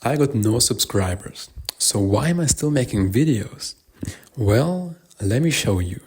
I got no subscribers. So why am I still making videos? Well, let me show you.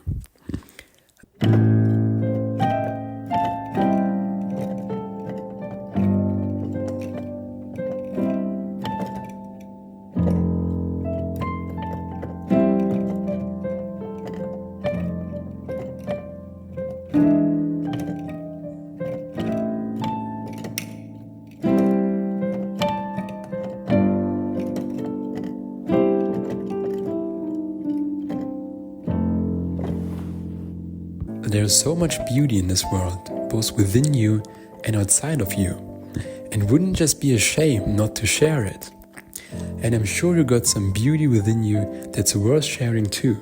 There's so much beauty in this world, both within you and outside of you. And wouldn't just be a shame not to share it. And I'm sure you got some beauty within you that's worth sharing too.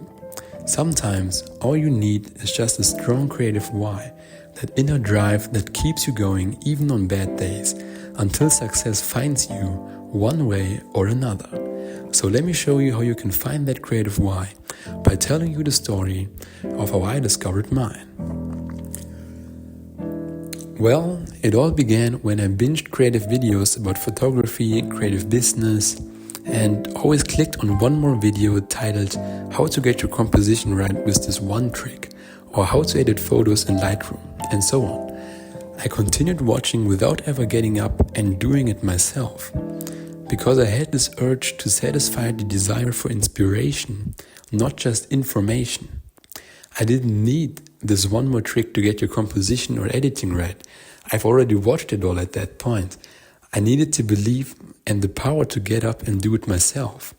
Sometimes all you need is just a strong creative why, that inner drive that keeps you going even on bad days, until success finds you one way or another. So let me show you how you can find that creative why by telling you the story of how I discovered mine. Well, it all began when I binged creative videos about photography, creative business, and always clicked on one more video titled How to Get Your Composition Right with This One Trick, or How to Edit Photos in Lightroom, and so on. I continued watching without ever getting up and doing it myself, because I had this urge to satisfy the desire for inspiration, not just information. I didn't need this one more trick to get your composition or editing right. I've already watched it all at that point. I needed to believe and the power to get up and do it myself.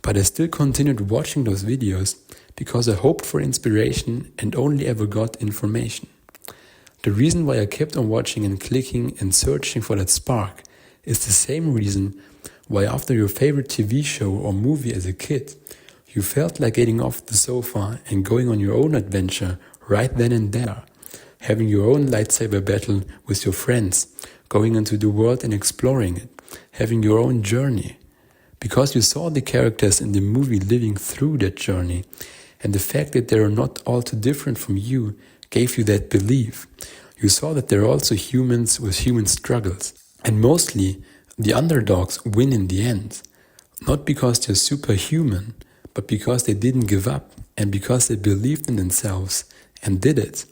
But I still continued watching those videos because I hoped for inspiration and only ever got information. The reason why I kept on watching and clicking and searching for that spark is the same reason why after your favorite TV show or movie as a kid, you felt like getting off the sofa and going on your own adventure right then and there, having your own lightsaber battle with your friends, going into the world and exploring it, having your own journey, because you saw the characters in the movie living through that journey, and the fact that they are not all too different from you gave you that belief. You saw that they're also humans with human struggles, and mostly the underdogs win in the end, not because they're superhuman, but because they didn't give up and because they believed in themselves and did it.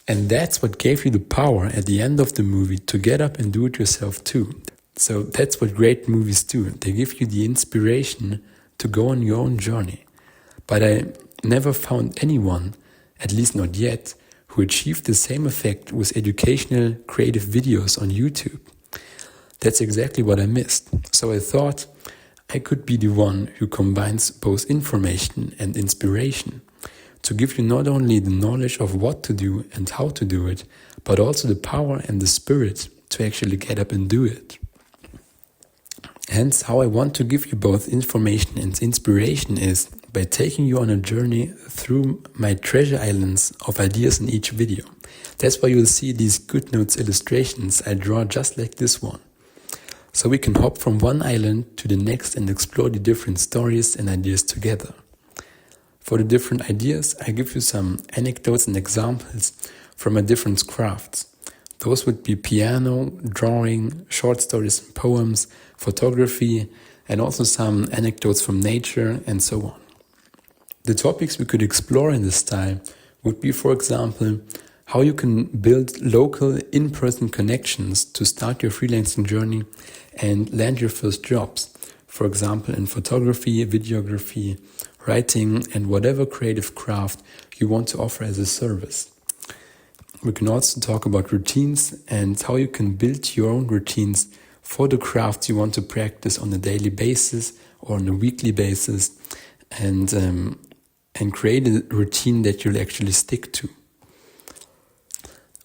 And that's what gave you the power at the end of the movie to get up and do it yourself too. So that's what great movies do. They give you the inspiration to go on your own journey. But I never found anyone, at least not yet, who achieved the same effect with educational, creative videos on YouTube. That's exactly what I missed. So I thought I could be the one who combines both information and inspiration to give you not only the knowledge of what to do and how to do it, but also the power and the spirit to actually get up and do it. Hence, how I want to give you both information and inspiration is by taking you on a journey through my treasure islands of ideas in each video. That's why you'll see these GoodNotes illustrations I draw just like this one. So we can hop from one island to the next and explore the different stories and ideas together. For the different ideas, I give you some anecdotes and examples from my different crafts. Those would be piano, drawing, short stories and poems, photography, and also some anecdotes from nature and so on. The topics we could explore in this style would be, for example, how you can build local in-person connections to start your freelancing journey and land your first jobs, for example in photography, videography, writing, and whatever creative craft you want to offer as a service. We can also talk about routines and how you can build your own routines for the crafts you want to practice on a daily basis or on a weekly basis, and create a routine that you'll actually stick to.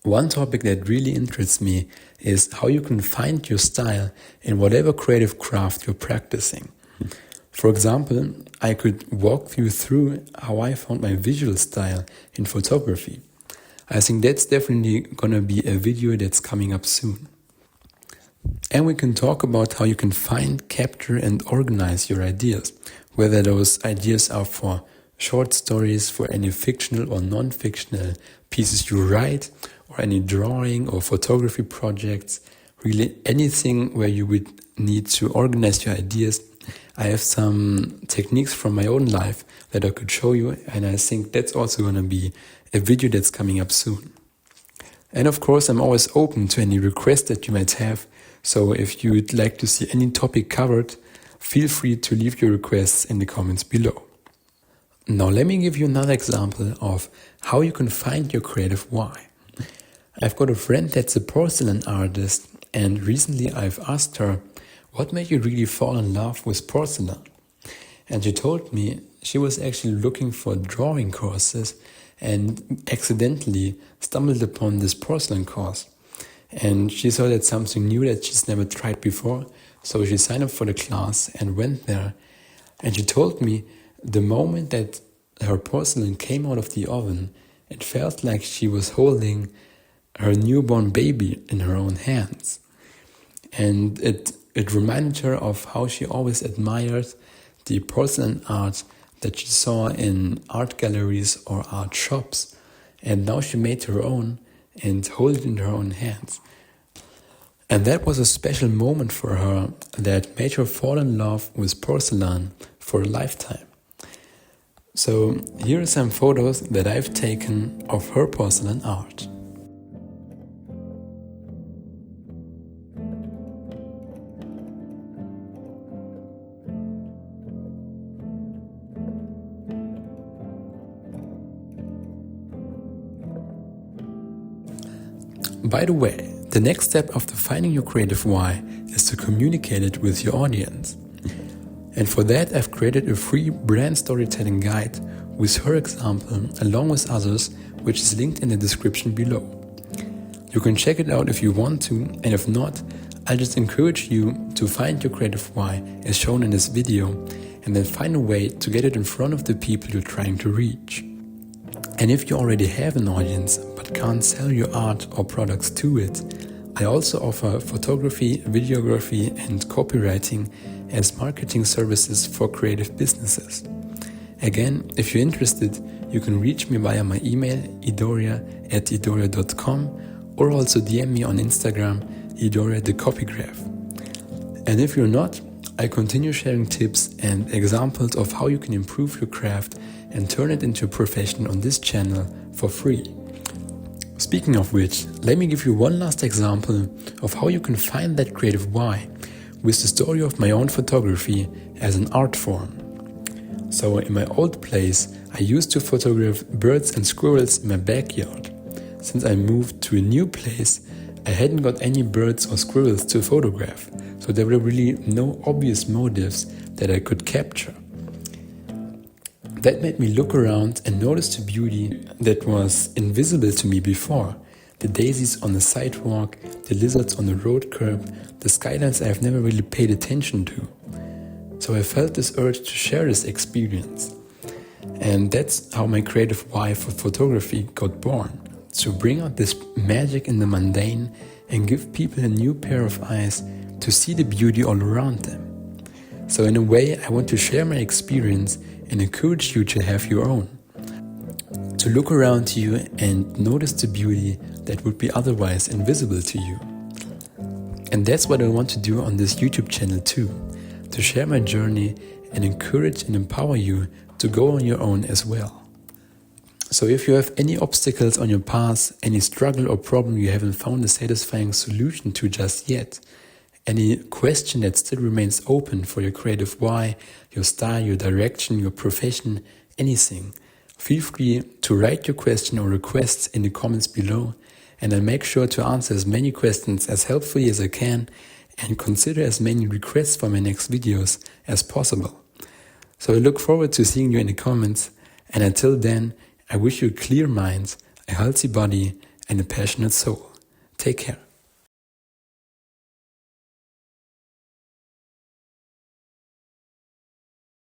One topic that really interests me is how you can find your style in whatever creative craft you're practicing. For example, I could walk you through how I found my visual style in photography. I think that's definitely gonna be a video that's coming up soon. And we can talk about how you can find, capture, and organize your ideas, whether those ideas are for short stories, for any fictional or non-fictional pieces you write, or any drawing or photography projects, really anything where you would need to organize your ideas. I have some techniques from my own life that I could show you, and I think that's also going to be a video that's coming up soon. And of course, I'm always open to any requests that you might have, so if you'd like to see any topic covered, feel free to leave your requests in the comments below. Now let me give you another example of how you can find your creative why. I've got a friend that's a porcelain artist, and recently I've asked her, what made you really fall in love with porcelain? And she told me she was actually looking for drawing courses and accidentally stumbled upon this porcelain course. And she saw that something new that she's never tried before, so she signed up for the class and went there. And she told me the moment that her porcelain came out of the oven, it felt like she was holding her newborn baby in her own hands. And it reminded her of how she always admired the porcelain art that she saw in art galleries or art shops. And now she made her own and held it in her own hands. And that was a special moment for her that made her fall in love with porcelain for a lifetime. So here are some photos that I've taken of her porcelain art. By the way, the next step after finding your creative why is to communicate it with your audience. And for that, I've created a free brand storytelling guide with her example along with others, which is linked in the description below. You can check it out if you want to, and if not, I just encourage you to find your creative why as shown in this video and then find a way to get it in front of the people you're trying to reach. And if you already have an audience but can't sell your art or products to it, I also offer photography, videography, and copywriting as marketing services for creative businesses. Again, if you're interested, you can reach me via my email idoria@idoria.com or also DM me on Instagram Idoria the Copygraph. And if you're not, I continue sharing tips and examples of how you can improve your craft and turn it into a profession on this channel for free. Speaking of which, let me give you one last example of how you can find that creative why with the story of my own photography as an art form. So in my old place, I used to photograph birds and squirrels in my backyard. Since I moved to a new place, I hadn't got any birds or squirrels to photograph, so there were really no obvious motives that I could capture. That made me look around and notice the beauty that was invisible to me before. The daisies on the sidewalk, the lizards on the road curb, the skylines I've never really paid attention to. So I felt this urge to share this experience. And that's how my creative why for photography got born. To bring out this magic in the mundane and give people a new pair of eyes to see the beauty all around them. So in a way, I want to share my experience and encourage you to have your own. To look around you and notice the beauty that would be otherwise invisible to you. And that's what I want to do on this YouTube channel too. To share my journey and encourage and empower you to go on your own as well. So if you have any obstacles on your path, any struggle or problem you haven't found a satisfying solution to just yet, any question that still remains open for your creative why, your style, your direction, your profession, anything, feel free to write your question or requests in the comments below, and I'll make sure to answer as many questions as helpfully as I can and consider as many requests for my next videos as possible. So I look forward to seeing you in the comments, and until then, I wish you a clear mind, a healthy body, and a passionate soul. Take care.